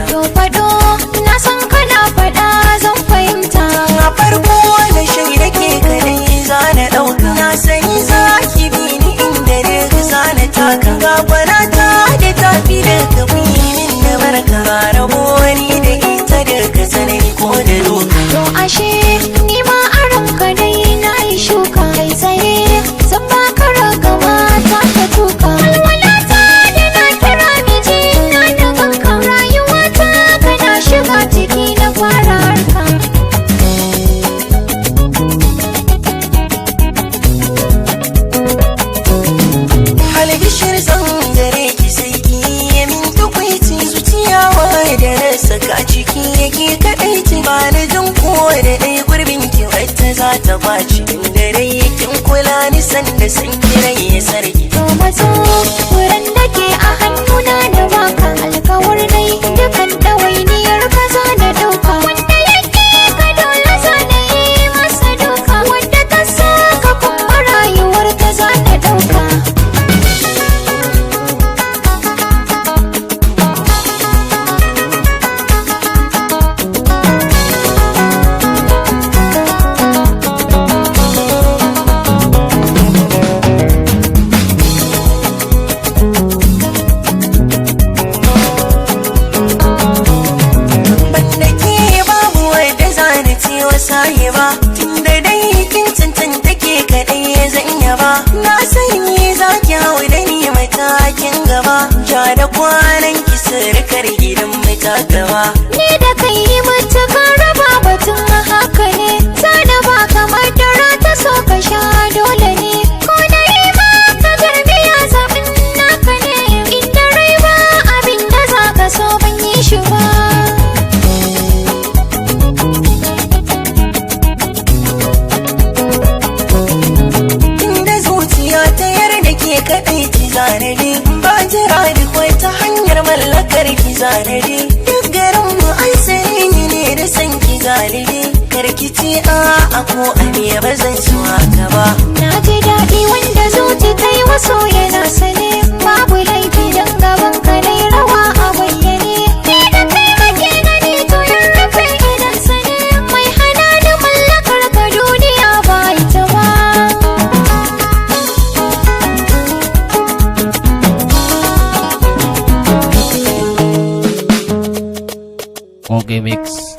To faɗo na san kana faɗa zan fahimta. A farko da shaida ke kadai za na ɗauka. Na sani za ki bi ni inda daga za na taka. Ga kwanata da tafi daga min na barka. Ba rabo wani da ita daga tsanani ko da doka. To ashe ni ma aron ka dai na yi shuka. Kai tsaye zan baka ragama ta ka tuka. Alwalata da na kira miji na da ganka. Rayuwata kana shiga ciki na fara harka. Halbishir zan gare ki sai ki yi min tukwici. Zuciya da na saka ciki yake kaɗai ci. Ba da jin ko da ɗai gurbin ki wata za ta baci. Inda dai kin kula ni sanda san kirai ya sarki. To mazo wurin da ke a hannuna da baka alkawar dai dukan ɗawainiyar ka za na ɗauka. Wanda yake ka dole za na yi masa doka. Wanda ta saka kuma rayuwar ka za na ɗauka. Sahiba tunda dai kin cancanta ke kadai ya zanya ba. Na sani za ki hau da ni matakin gaba. Ja da kwanan ki surkar gidan matakawa. Ni da kai matuƙar raba batun haka ne. Sana ba kamar dara ta so ka sha dole ne. Ko da yi ma ka tarbiya zaɓin naka ne. Inda rai ba abin da za ka so ban yi shi ba. Kaɗai ki zanari ba jira duk wata hanyar mallakar ki zanari. Duk garin mu an sani ne da san ki zalili. Karkici a ko a ba zan so haka ba. Na ji daɗi wanda zuci ta yi waso yana sane. Babu laifi don gaban ka dai rawa a bayyane. Ni da kai make gani to yin rufe idan sane. Mai hana da mallakar ka duniya ba ita ba. Okay, mix.